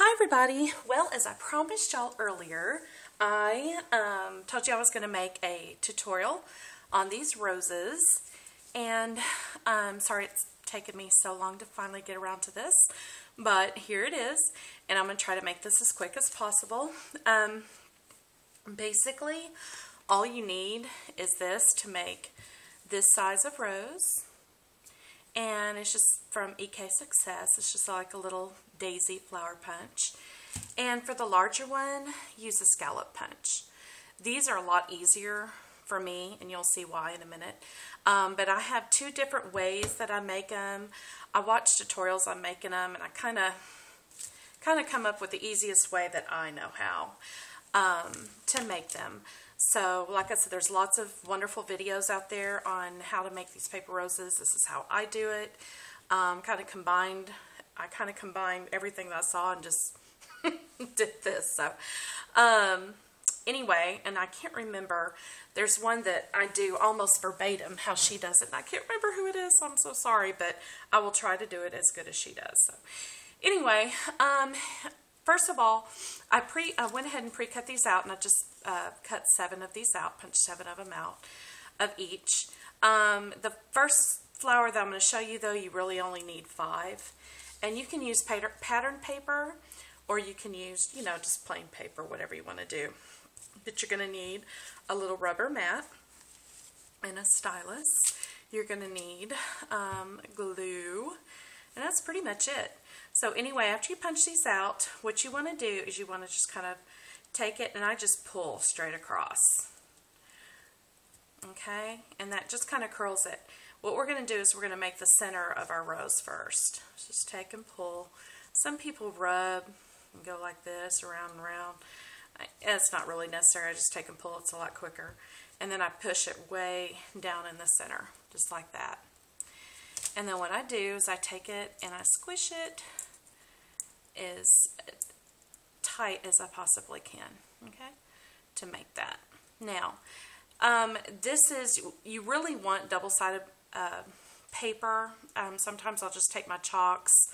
Hi everybody. Well, as I promised y'all earlier, I told you I was going to make a tutorial on these roses, and sorry it's taken me so long to finally get around to this, but here it is, and I'm going to try to make this as quick as possible. Basically, all you need is this to make this size of rose. And it's just from EK Success. It's just like a little daisy flower punch. And for the larger one, use a scallop punch. These are a lot easier for me, and you'll see why in a minute. But I have two different ways that I make them. I watch tutorials on making them, and I kind of come up with the easiest way that I know how to make them. So, like I said, there's lots of wonderful videos out there on how to make these paper roses. This is how I do it. I kind of combined everything that I saw and just did this. So, anyway, and I can't remember. There's one that I do almost verbatim how she does it, and I can't remember who it is, so I'm so sorry, but I will try to do it as good as she does. So, anyway, first of all, I went ahead and pre-cut these out, and I just cut 7 of these out, punched 7 of them out of each. The first flower that I'm going to show you, though, you really only need 5. And you can use pattern paper, or you can use, you know, just plain paper, whatever you want to do. But you're going to need a little rubber mat and a stylus. You're going to need glue, and that's pretty much it. So anyway, after you punch these out, what you want to do is you want to just kind of take it, and I just pull straight across. Okay, and that just kind of curls it. What we're going to do is we're going to make the center of our rose first. Just take and pull. Some people rub and go like this, around and around. It's not really necessary. I just take and pull. It's a lot quicker. And then I push it way down in the center, just like that. And then what I do is I take it and I squish it as tight as I possibly can, okay, to make that. Now, this is, you really want double-sided paper. Sometimes I'll just take my chalks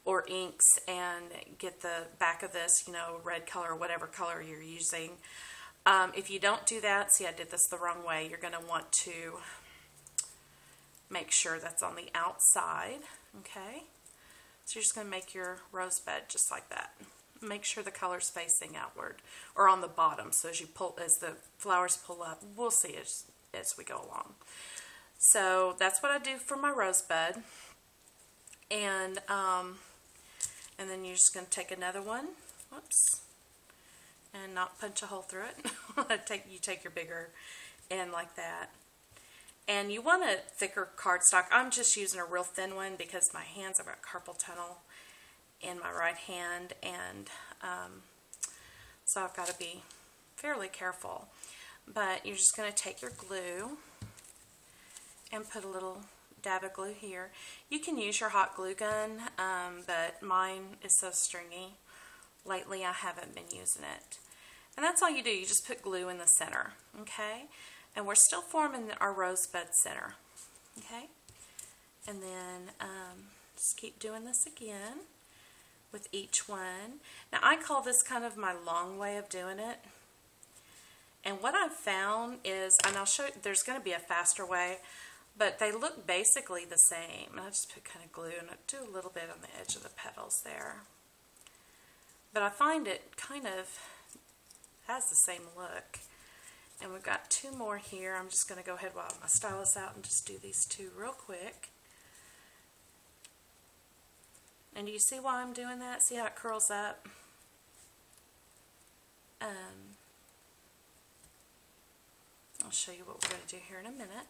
or inks and get the back of this, you know, red color or whatever color you're using. If you don't do that, see, I did this the wrong way. You're going to want to make sure that's on the outside, okay? So you're just going to make your rose bed just like that. Make sure the color's facing outward or on the bottom, so as you pull, as the flowers pull up, we'll see as we go along. So that's what I do for my rose bud, and then you're just going to take another one, whoops, and not punch a hole through it. You take your bigger end like that. And you want a thicker cardstock. I'm just using a real thin one because my hands have got carpal tunnel in my right hand, and so I've got to be fairly careful. But you're just going to take your glue and put a little dab of glue here. You can use your hot glue gun, but mine is so stringy. Lately I haven't been using it. And that's all you do. You just put glue in the center, okay? And we're still forming our rosebud center, okay? And then just keep doing this again with each one. Now I call this kind of my long way of doing it. And what I've found is, and I'll show you, there's going to be a faster way, but they look basically the same. And I just put kind of glue and I do a little bit on the edge of the petals there. But I find it kind of has the same look. And we've got 2 more here. I'm just going to go ahead while my stylus out and just do these 2 real quick. And do you see why I'm doing that? See how it curls up? I'll show you what we're going to do here in a minute.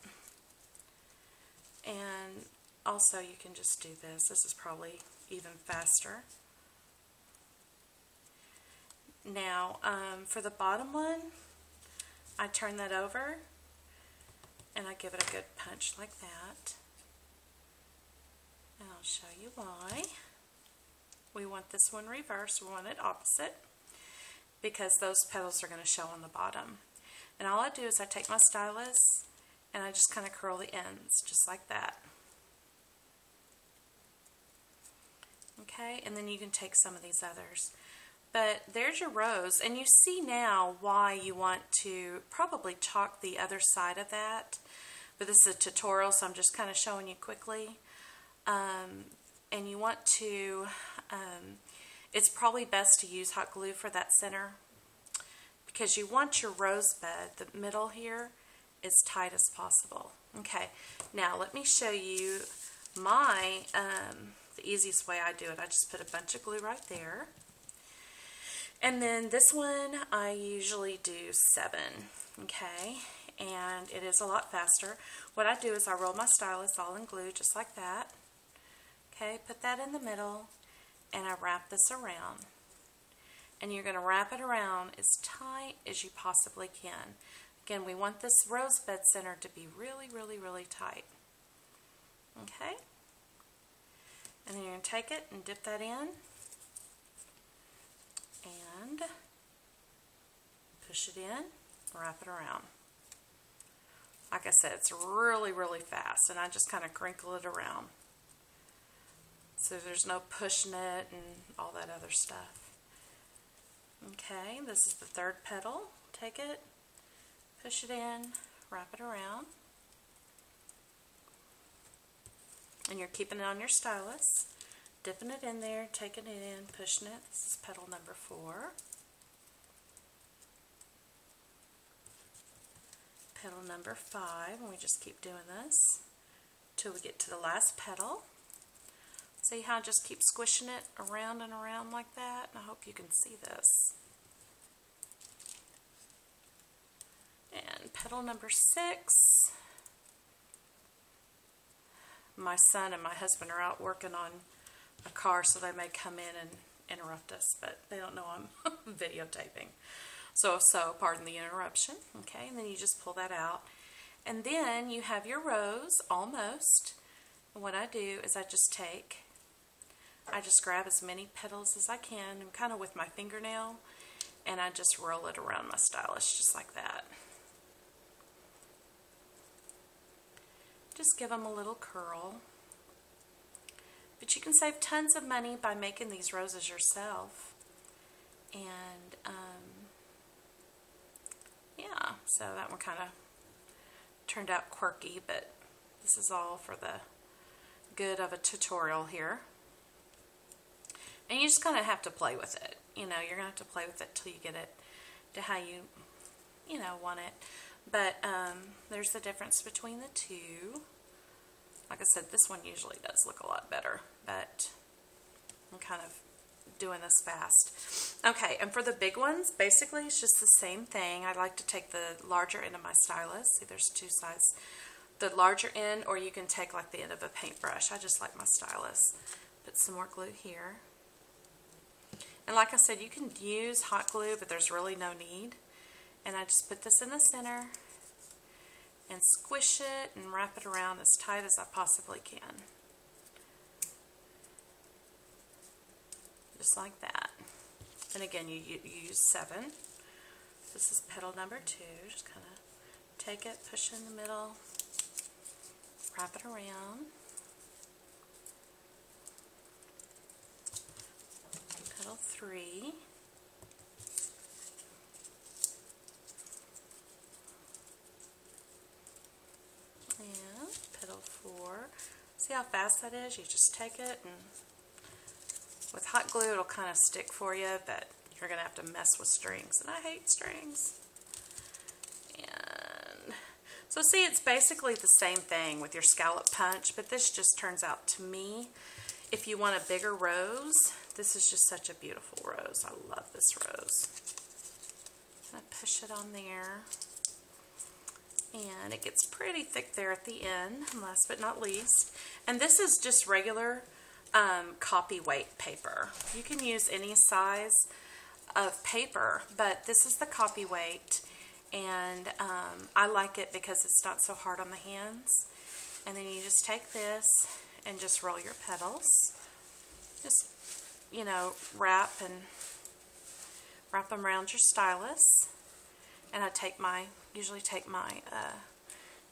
And also you can just do this. This is probably even faster. Now, for the bottom one, I turn that over and I give it a good punch like that. And I'll show you why. We want this one reversed, we want it opposite, because those petals are going to show on the bottom. And all I do is I take my stylus and I just kind of curl the ends, just like that. Okay, and then you can take some of these others. But there's your rose, and you see now why you want to probably chalk the other side of that. But this is a tutorial, so I'm just kind of showing you quickly. And you want to, it's probably best to use hot glue for that center, because you want your rosebud, the middle here, as tight as possible. Okay, now let me show you my, the easiest way I do it. I just put a bunch of glue right there. And then this one, I usually do 7, okay? And it is a lot faster. What I do is I roll my stylus all in glue, just like that. Okay, put that in the middle, and I wrap this around. And you're going to wrap it around as tight as you possibly can. Again, we want this rosebud center to be really, really, really tight. Okay? And then you're going to take it and dip that in. And push it in, wrap it around. Like I said, it's really, really fast, and I just kind of crinkle it around. So there's no pushing it and all that other stuff. Okay, this is the third petal. Take it, push it in, wrap it around. And you're keeping it on your stylus. Dipping it in there, taking it in, pushing it. This is petal number 4. Petal number 5, and we just keep doing this till we get to the last petal. See how I just keep squishing it around and around like that? I hope you can see this. And petal number 6. My son and my husband are out working on a car, so they may come in and interrupt us, but they don't know I'm videotaping. So pardon the interruption. Okay, and then you just pull that out. And then you have your rose, almost. And what I do is I just grab as many petals as I can, and kind of with my fingernail, and I just roll it around my stylus, just like that. Just give them a little curl. But you can save tons of money by making these roses yourself. And yeah, so that one kind of turned out quirky, but this is all for the good of a tutorial here. And you just kind of have to play with it. You know, you're going to have to play with it till you get it to how you know, want it. But there's the difference between the two. Like I said, this one usually does look a lot better, but I'm kind of doing this fast. Okay, and for the big ones, basically it's just the same thing. I like to take the larger end of my stylus. See, there's 2 sides. The larger end, or you can take like the end of a paintbrush. I just like my stylus. Put some more glue here. And like I said, you can use hot glue, but there's really no need. And I just put this in the center and squish it and wrap it around as tight as I possibly can. Just like that. And again, you use 7. This is petal number 2. Just kind of take it, push it in the middle, wrap it around. Petal 3. And petal 4. See how fast that is? You just take it, and with hot glue it'll kind of stick for you, but you're going to have to mess with strings, and I hate strings. And so see, it's basically the same thing with your scallop punch, but this just turns out, to me, if you want a bigger rose, this is just such a beautiful rose. I love this rose. I push it on there. And it gets pretty thick there at the end, last but not least. And this is just regular copy weight paper. You can use any size of paper, but this is the copy weight. And I like it because it's not so hard on the hands. And then you just take this and just roll your petals. Just, you know, wrap them around your stylus. And I usually take my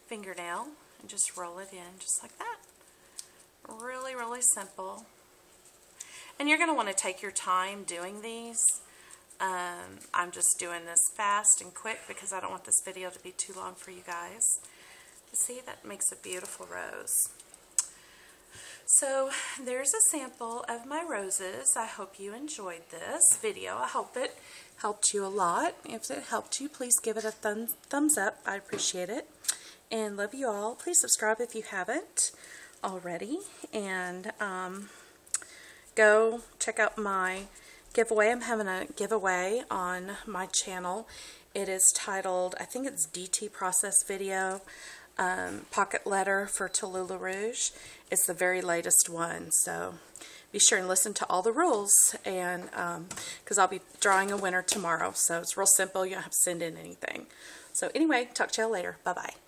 fingernail and just roll it in just like that. Really, really simple. And you're going to want to take your time doing these. I'm just doing this fast and quick because I don't want this video to be too long for you guys. See, that makes a beautiful rose. So there's a sample of my roses. I hope you enjoyed this video. I hope it helped you a lot. If it helped you, please give it a thumbs up. I appreciate it. And love you all. Please subscribe if you haven't already. And go check out my giveaway. I'm having a giveaway on my channel. It is titled, I think it's DT Process Video, Pocket Letter for Tallulah Rouge. It's the very latest one, so be sure and listen to all the rules, and because I'll be drawing a winner tomorrow, so it's real simple. You don't have to send in anything. So anyway, talk to y'all later. Bye-bye.